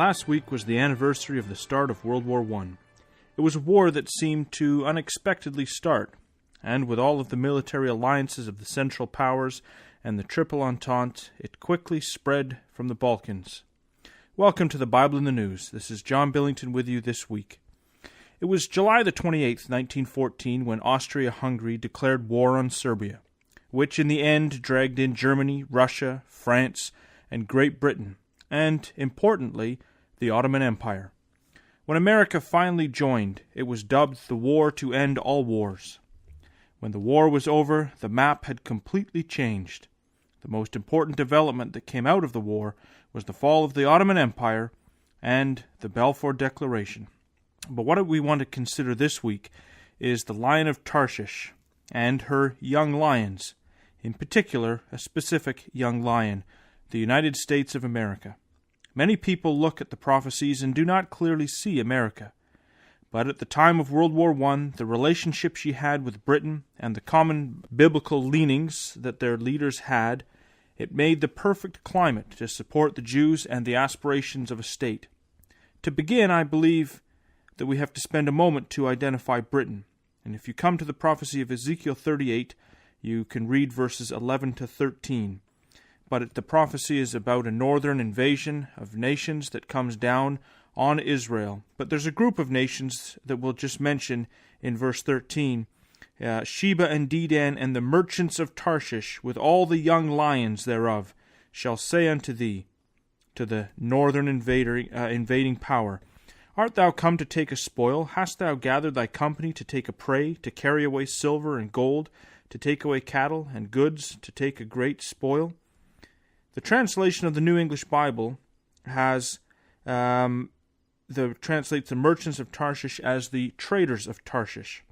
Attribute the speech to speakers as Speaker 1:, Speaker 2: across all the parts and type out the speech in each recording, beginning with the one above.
Speaker 1: Last week was the anniversary of the start of World War I. It was a war that seemed to unexpectedly start, and with all of the military alliances of the Central Powers and the Triple Entente, it quickly spread from the Balkans. Welcome to the Bible in the News. This is John Billington with you this week. It was July the 28th, 1914, when Austria-Hungary declared war on Serbia, which in the end dragged in Germany, Russia, France, and Great Britain, and, importantly, the Ottoman Empire. When America finally joined, it was dubbed the War to End All Wars. When the war was over, the map had completely changed. The most important development that came out of the war was the fall of the Ottoman Empire and the Balfour Declaration. But what we want to consider this week is the Lion of Tarshish and her young lions, in particular a specific young lion, the United States of America. Many people look at the prophecies and do not clearly see America. But at the time of World War I, the relationship she had with Britain and the common biblical leanings that their leaders had, it made the perfect climate to support the Jews and the aspirations of a state. To begin, I believe that we have to spend a moment to identify Britain. And if you come to the prophecy of Ezekiel 38, you can read verses 11 to 13. But the prophecy is about a northern invasion of nations that comes down on Israel. But there's a group of nations that we'll just mention in verse 13. Sheba and Dedan and the merchants of Tarshish, with all the young lions thereof, shall say unto thee, to the northern invading power, Art thou come to take a spoil? Hast thou gathered thy company to take a prey, to carry away silver and gold, to take away cattle and goods, to take a great spoil? The translation of the New English Bible translates the merchants of Tarshish as the traders of Tarshish,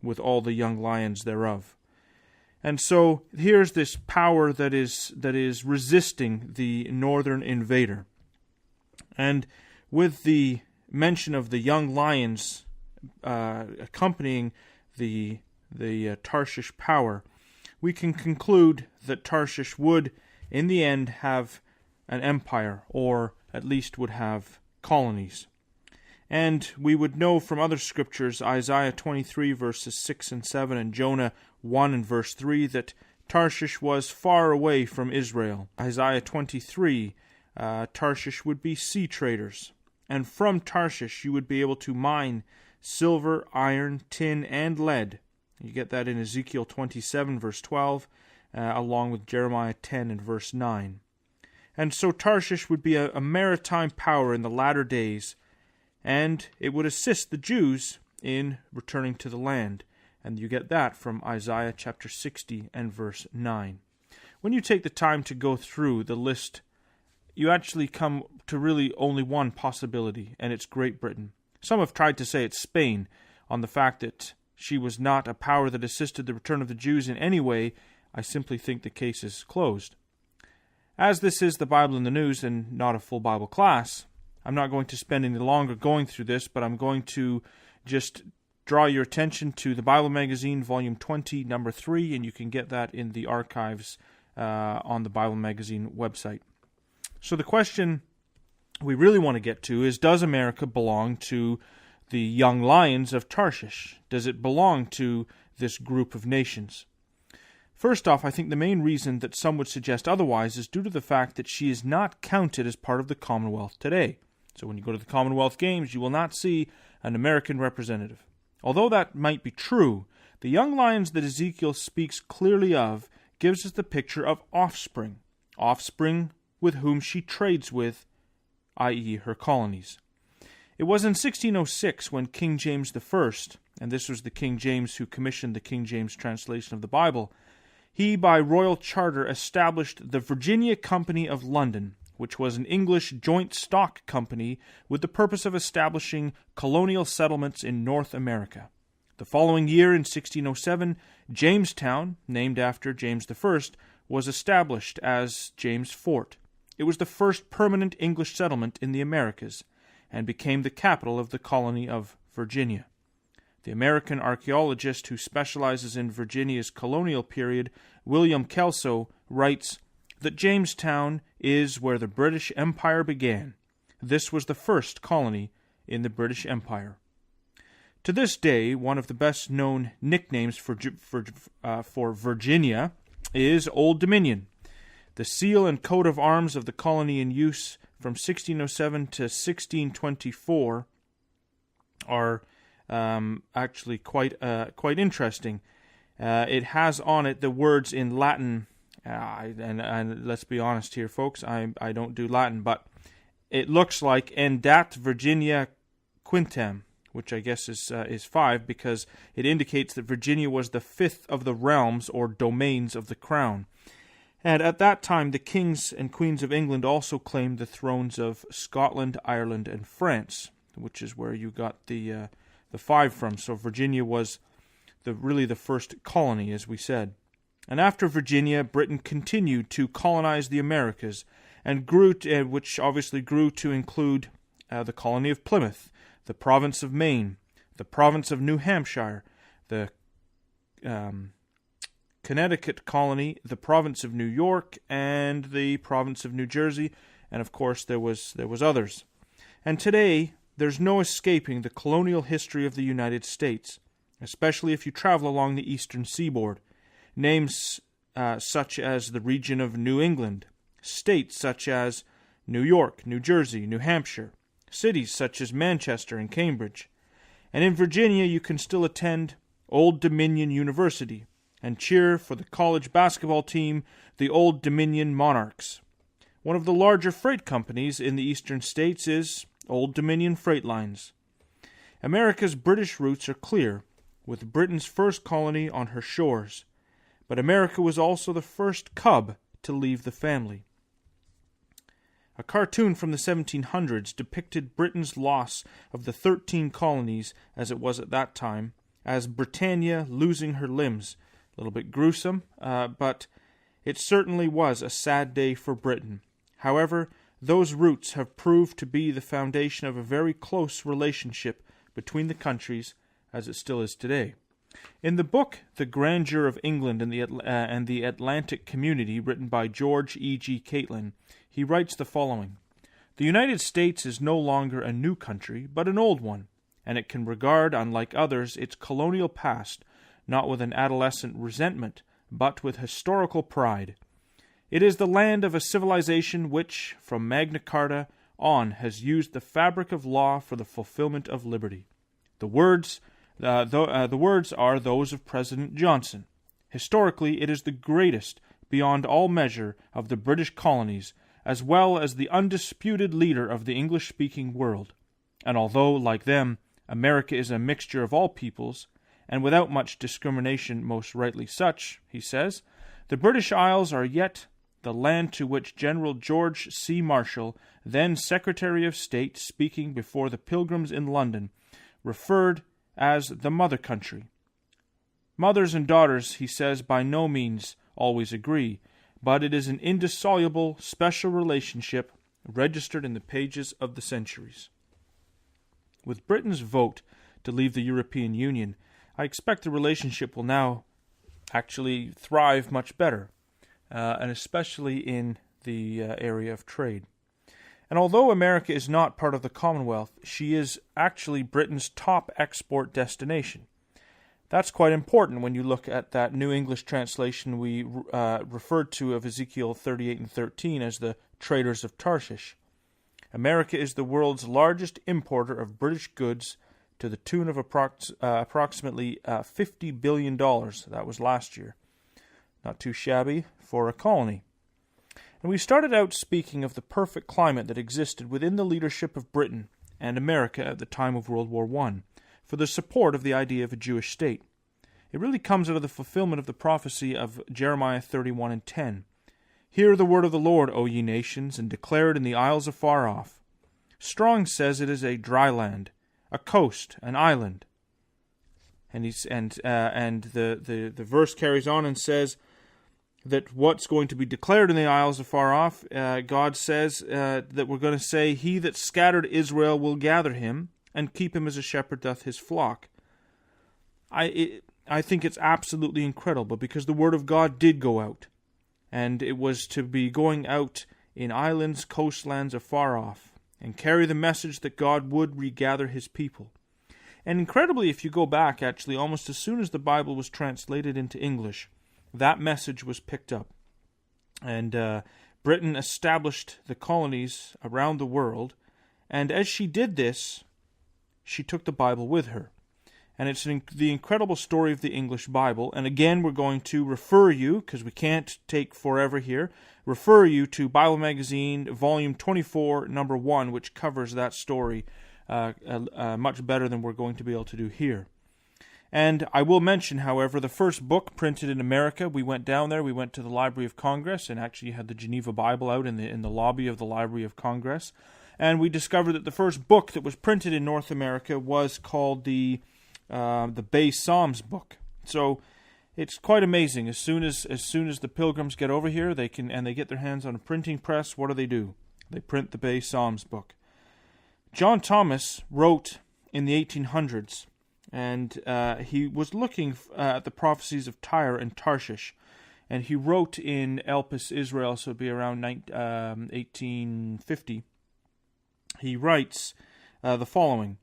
Speaker 1: with all the young lions thereof. And so here's this power that is resisting the northern invader. And with the mention of the young lions accompanying the Tarshish power, we can conclude that Tarshish would, in the end, have an empire, or at least would have colonies. And we would know from other scriptures, Isaiah 23 verses 6 and 7 and Jonah 1 and verse 3, that Tarshish was far away from Israel. Isaiah 23, Tarshish would be sea traders. And from Tarshish you would be able to mine silver, iron, tin, and lead. You get that in Ezekiel 27 verse 12, along with Jeremiah 10 and verse 9. And so Tarshish would be a maritime power in the latter days, and it would assist the Jews in returning to the land. And you get that from Isaiah chapter 60 and verse 9. When you take the time to go through the list, you actually come to really only one possibility, and it's Great Britain. Some have tried to say it's Spain, on the fact that she was not a power that assisted the return of the Jews in any way. I simply think the case is closed. As this is the Bible in the News and not a full Bible class, I'm not going to spend any longer going through this, but I'm going to just draw your attention to the Bible Magazine, Volume 20, Number 3, and you can get that in the archives on the Bible Magazine website. So the question we really want to get to is, does America belong to the young lions of Tarshish? Does it belong to this group of nations? First off, I think the main reason that some would suggest otherwise is due to the fact that she is not counted as part of the Commonwealth today. So when you go to the Commonwealth Games, you will not see an American representative. Although that might be true, the young lions that Ezekiel speaks clearly of gives us the picture of offspring with whom she trades with, i.e. her colonies. It was in 1606 when King James I, and this was the King James who commissioned the King James translation of the Bible, he by royal charter established the Virginia Company of London, which was an English joint stock company with the purpose of establishing colonial settlements in North America. The following year, in 1607, Jamestown, named after James I, was established as James Fort. It was the first permanent English settlement in the Americas, and became the capital of the colony of Virginia. The American archaeologist who specializes in Virginia's colonial period, William Kelso, writes that Jamestown is where the British Empire began. This was the first colony in the British Empire. To this day, one of the best-known nicknames for Virginia is Old Dominion. The seal and coat of arms of the colony in use from 1607 to 1624 are actually quite interesting. It has on it the words in Latin, and let's be honest here, folks, I don't do Latin, but it looks like Endat Virginia Quintem, which I guess is 5, because it indicates that Virginia was the 5th of the realms or domains of the crown. And at that time, the kings and queens of England also claimed the thrones of Scotland, Ireland, and France, which is where you got the 5 from. So Virginia was really the first colony, as we said. And after Virginia, Britain continued to colonize the Americas, and which obviously grew to include the colony of Plymouth, the province of Maine, the province of New Hampshire, the Connecticut colony, the province of New York, and the province of New Jersey, and of course there was others. And today, there's no escaping the colonial history of the United States, especially if you travel along the eastern seaboard. Names such as the region of New England, states such as New York, New Jersey, New Hampshire, cities such as Manchester and Cambridge. And in Virginia, you can still attend Old Dominion University and cheer for the college basketball team, the Old Dominion Monarchs. One of the larger freight companies in the eastern states is Old Dominion Freight Lines. America's British roots are clear, with Britain's first colony on her shores. But America was also the first cub to leave the family. A cartoon from the 1700s depicted Britain's loss of the 13 colonies, as it was at that time, as Britannia losing her limbs. A little bit gruesome, but it certainly was a sad day for Britain. However, those roots have proved to be the foundation of a very close relationship between the countries, as it still is today. In the book The Grandeur of England and the Atlantic Community, written by George E.G. Catlin, he writes the following: "The United States is no longer a new country, but an old one, and it can regard, unlike others, its colonial past, not with an adolescent resentment, but with historical pride. It is the land of a civilization which, from Magna Carta on, has used the fabric of law for the fulfillment of liberty. The words are those of President Johnson. Historically, it is the greatest, beyond all measure, of the British colonies, as well as the undisputed leader of the English-speaking world. And although, like them, America is a mixture of all peoples, and without much discrimination most rightly such, he says, the British Isles are yet the land to which General George C. Marshall, then Secretary of State, speaking before the Pilgrims in London, referred as the mother country. Mothers and daughters, he says, by no means always agree, but it is an indissoluble special relationship registered in the pages of the centuries." With Britain's vote to leave the European Union, I expect the relationship will now actually thrive much better, and especially in the area of trade. And although America is not part of the Commonwealth, she is actually Britain's top export destination. That's quite important when you look at that New English translation we referred to of Ezekiel 38 and 13 as the traders of Tarshish. America is the world's largest importer of British goods to the tune of approximately $50 billion. That was last year. Not too shabby for a colony. And we started out speaking of the perfect climate that existed within the leadership of Britain and America at the time of World War I for the support of the idea of a Jewish state. It really comes out of the fulfillment of the prophecy of Jeremiah 31 and 10. "Hear the word of the Lord, O ye nations, and declare it in the isles afar off. Strong says it is a dry land, a coast, an island." And the verse carries on and says that what's going to be declared in the isles afar off, God says that we're going to say, "He that scattered Israel will gather him, and keep him as a shepherd doth his flock." I think it's absolutely incredible, because the word of God did go out, and it was to be going out in islands, coastlands afar off. and carry the message that God would regather his people. And incredibly, if you go back, actually, almost as soon as the Bible was translated into English, that message was picked up. And Britain established the colonies around the world, and as she did this, she took the Bible with her. And it's the incredible story of the English Bible. And again, we're going to refer you, because we can't take forever here, refer you to Bible Magazine, Volume 24, Number 1, which covers that story much better than we're going to be able to do here. And I will mention, however, the first book printed in America, we went down there, we went to the Library of Congress, and actually had the Geneva Bible out in the lobby of the Library of Congress. And we discovered that the first book that was printed in North America was called the Bay Psalms book. So it's quite amazing. As soon as the pilgrims get over here, they get their hands on a printing press. What do? They print the Bay Psalms book. John Thomas wrote in the 1800s, and he was looking at the prophecies of Tyre and Tarshish, and he wrote in Elpis, Israel, so it'd be around 1850. He writes the following.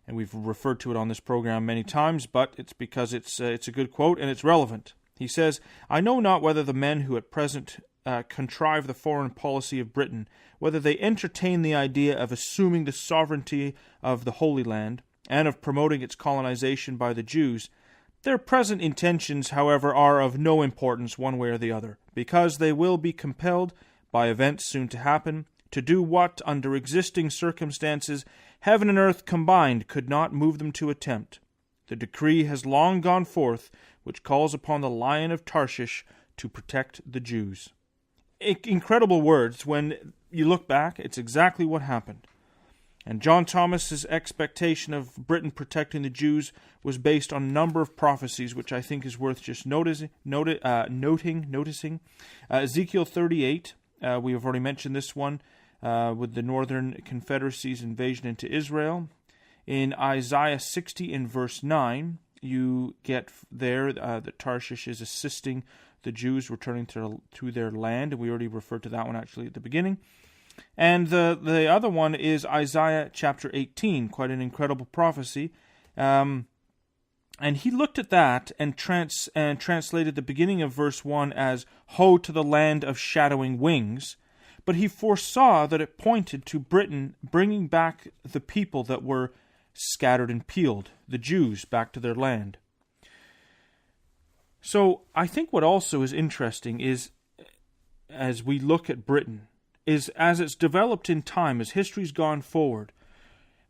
Speaker 1: And we've referred to it on this program many times, but it's because it's a good quote and it's relevant. He says, "I know not whether the men who at present contrive the foreign policy of Britain, whether they entertain the idea of assuming the sovereignty of the Holy Land, and of promoting its colonization by the Jews. Their present intentions, however, are of no importance one way or the other, because they will be compelled, by events soon to happen, to do what, under existing circumstances, heaven and earth combined could not move them to attempt. The decree has long gone forth, which calls upon the Lion of Tarshish to protect the Jews." Incredible words. When you look back, it's exactly what happened. And John Thomas's expectation of Britain protecting the Jews was based on a number of prophecies, which I think is worth just noticing. Ezekiel 38, we have already mentioned this one, with the Northern Confederacy's invasion into Israel. In Isaiah 60 in verse 9, you get there that Tarshish is assisting the Jews returning to their land, and we already referred to that one actually at the beginning. And the other one is Isaiah chapter 18, quite an incredible prophecy. And he looked at that and translated the beginning of verse 1 as, "Ho to the land of shadowing wings." But he foresaw that it pointed to Britain bringing back the people that were scattered and peeled, the Jews, back to their land. So I think what also is interesting is, as we look at Britain, is as it's developed in time, as history's gone forward,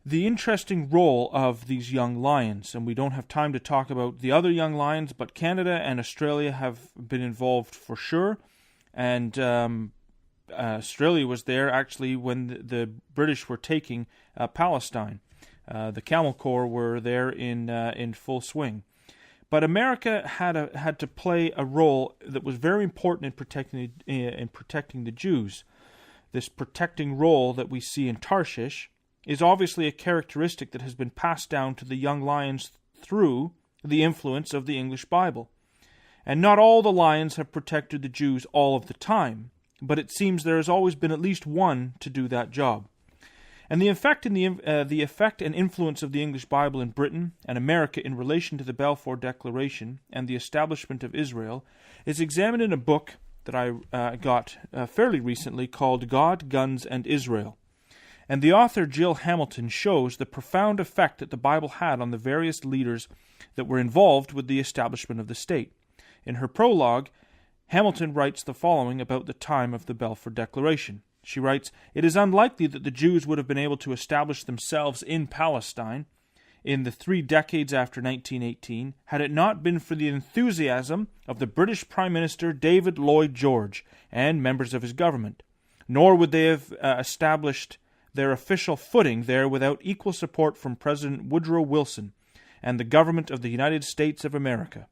Speaker 1: the interesting role of these young lions. And we don't have time to talk about the other young lions, but Canada and Australia have been involved for sure. And Australia was there actually when the British were taking Palestine. The Camel Corps were there in full swing. But America had to play a role that was very important in protecting the Jews. This protecting role that we see in Tarshish is obviously a characteristic that has been passed down to the young lions through the influence of the English Bible. And not all the lions have protected the Jews all of the time, but it seems there has always been at least one to do that job. And the effect and influence of the English Bible in Britain and America in relation to the Balfour Declaration and the establishment of Israel is examined in a book that I got fairly recently called God, Guns, and Israel. And the author, Jill Hamilton, shows the profound effect that the Bible had on the various leaders that were involved with the establishment of the state. In her prologue, Hamilton writes the following about the time of the Balfour Declaration. She writes, "It is unlikely that the Jews would have been able to establish themselves in Palestine in the 3 decades after 1918 had it not been for the enthusiasm of the British Prime Minister David Lloyd George and members of his government. Nor would they have established their official footing there without equal support from President Woodrow Wilson and the government of the United States of America.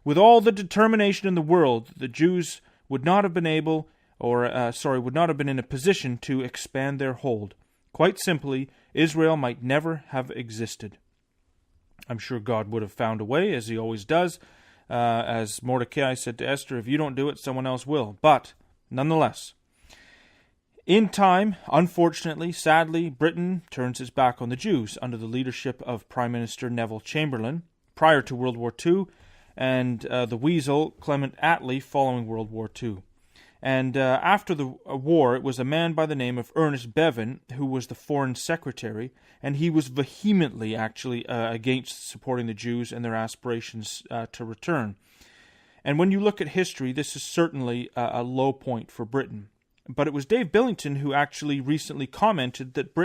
Speaker 1: With all the determination in the world, the Jews would not have been in a position to expand their hold. Quite simply, Israel might never have existed." I'm sure God would have found a way, as he always does. As Mordecai said to Esther, if you don't do it, someone else will. But, nonetheless, In time, unfortunately, sadly, Britain turns its back on the Jews under the leadership of Prime Minister Neville Chamberlain prior to World War II, and the Weasel Clement Attlee following World War II. And after the war, it was a man by the name of Ernest Bevin who was the Foreign Secretary, and he was vehemently, actually, against supporting the Jews and their aspirations to return. And when you look at history, this is certainly a low point for Britain. But it was Dave Billington who actually recently commented that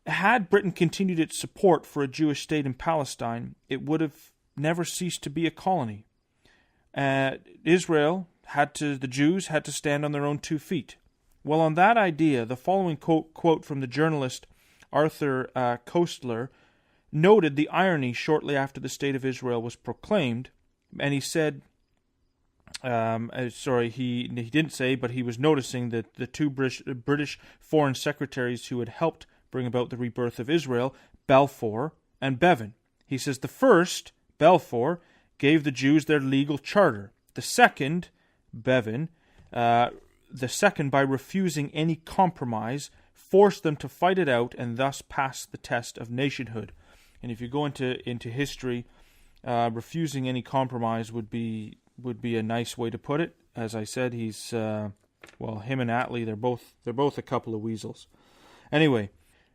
Speaker 1: had Britain continued its support for a Jewish state in Palestine, it would have never ceased to be a colony. The Jews had to stand on their own 2 feet. Well, on that idea, the following quote from the journalist Arthur Koestler noted the irony shortly after the State of Israel was proclaimed, and he said, he didn't say, but he was noticing that the 2 British foreign secretaries who had helped bring about the rebirth of Israel, Balfour and Bevin. He says the first, Balfour, gave the Jews their legal charter. The second, Bevin, by refusing any compromise, forced them to fight it out and thus pass the test of nationhood. And if you go into history, refusing any compromise would be a nice way to put it. As I said, he's him and Attlee, they're both a couple of weasels. Anyway,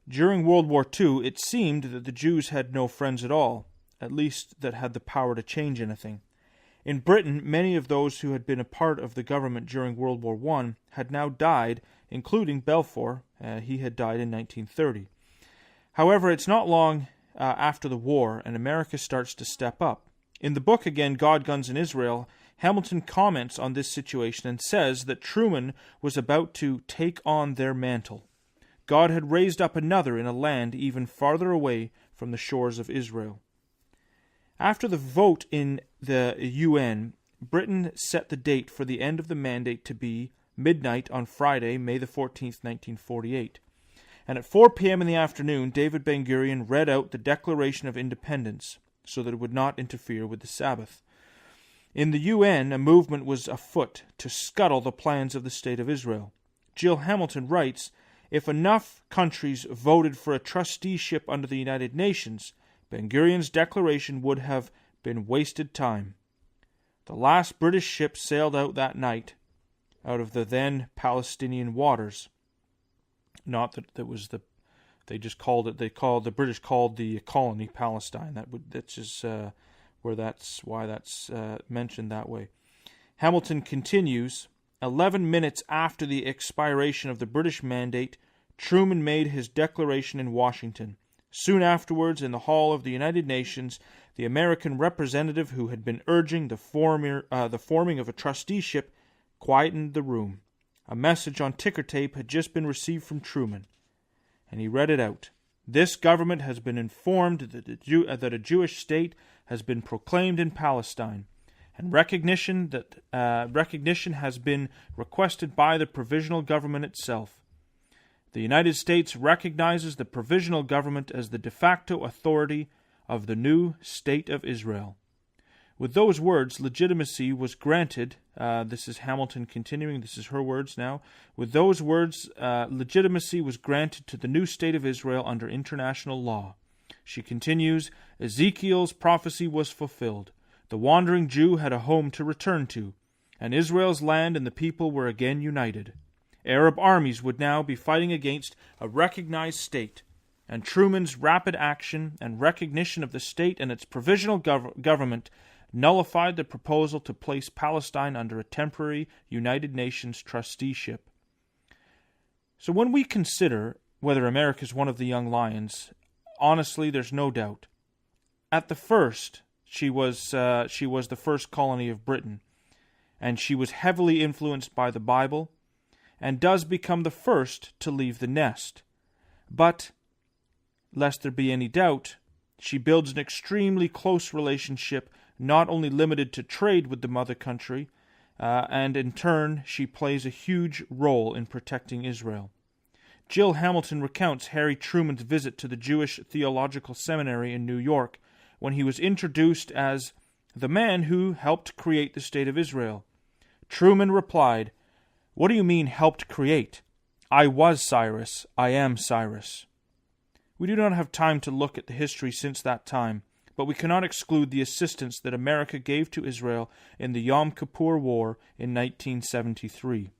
Speaker 1: during World War II, it seemed that the Jews had no friends at all, at least that had the power to change anything. In Britain, many of those who had been a part of the government during World War I had now died, including Balfour. He had died in 1930. However, it's not long after the war, and America starts to step up. In the book, again, God, Guns, and Israel, Hamilton comments on this situation and says that Truman was about to take on their mantle. God had raised up another in a land even farther away from the shores of Israel. After the vote in the UN, Britain set the date for the end of the mandate to be midnight on Friday, May the 14th, 1948. And at 4 p.m. in the afternoon, David Ben-Gurion read out the Declaration of Independence so that it would not interfere with the Sabbath. In the UN, a movement was afoot to scuttle the plans of the State of Israel. Jill Hamilton writes, "If enough countries voted for a trusteeship under the United Nations, Ben-Gurion's declaration would have been wasted time." The last British ship sailed out that night, out of the then Palestinian waters. Not that it was the, they just called it. The British called the colony Palestine. That's why that's mentioned that way. Hamilton continues, 11 minutes after the expiration of the British mandate, Truman made his declaration in Washington. Soon afterwards, in the hall of the United Nations, the American representative who had been urging the forming of a trusteeship quietened the room. A message on ticker tape had just been received from Truman, and he read it out. "This government has been informed that a Jewish state has been proclaimed in Palestine, and recognition has been requested by the provisional government itself. The United States recognizes the provisional government as the de facto authority of the new State of Israel." With those words, legitimacy was granted. This is Hamilton continuing. This is her words now. With those words, legitimacy was granted to the new State of Israel under international law. She continues, "Ezekiel's prophecy was fulfilled. The wandering Jew had a home to return to, and Israel's land and the people were again united. Arab armies would now be fighting against a recognized state, and Truman's rapid action and recognition of the state and its provisional government nullified the proposal to place Palestine under a temporary United Nations trusteeship." So when we consider whether America is one of the young lions, honestly, there's no doubt. At the first, she was the first colony of Britain, and she was heavily influenced by the Bible, and does become the first to leave the nest. But, lest there be any doubt, she builds an extremely close relationship, not only limited to trade with the mother country, and in turn she plays a huge role in protecting Israel. Jill Hamilton recounts Harry Truman's visit to the Jewish Theological Seminary in New York, when he was introduced as the man who helped create the State of Israel. Truman replied, "What do you mean helped create? I was Cyrus, I am Cyrus. We do not have time to look at the history since that time, but we cannot exclude the assistance that America gave to Israel in the Yom Kippur War in 1973.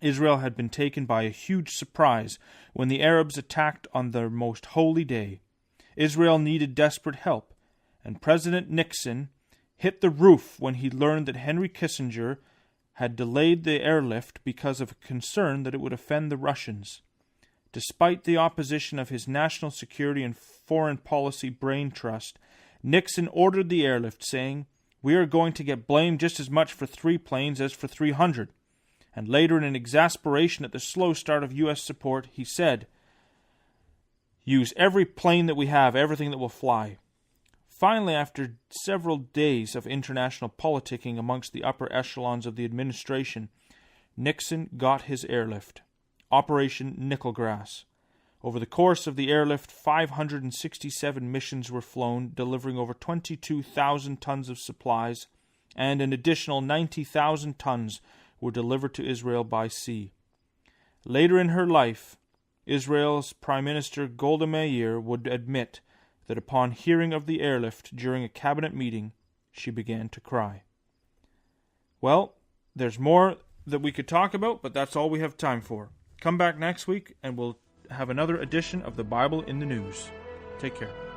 Speaker 1: Israel had been taken by a huge surprise when the Arabs attacked on their most holy day. Israel needed desperate help, and President Nixon hit the roof when he learned that Henry Kissinger had delayed the airlift because of a concern that it would offend the Russians. Despite the opposition of his national security and foreign policy brain trust, Nixon ordered the airlift, saying, "We are going to get blamed just as much for 3 planes as for 300. And later, in exasperation at the slow start of U.S. support, he said, "Use every plane that we have, everything that will fly." Finally, after several days of international politicking amongst the upper echelons of the administration, Nixon got his airlift, Operation Nickelgrass. Over the course of the airlift, 567 missions were flown, delivering over 22,000 tons of supplies, and an additional 90,000 tons were delivered to Israel by sea. Later in her life, Israel's Prime Minister Golda Meir would admit that upon hearing of the airlift during a cabinet meeting, she began to cry. Well, there's more that we could talk about, but that's all we have time for. Come back next week and we'll have another edition of the Bible in the News. Take care.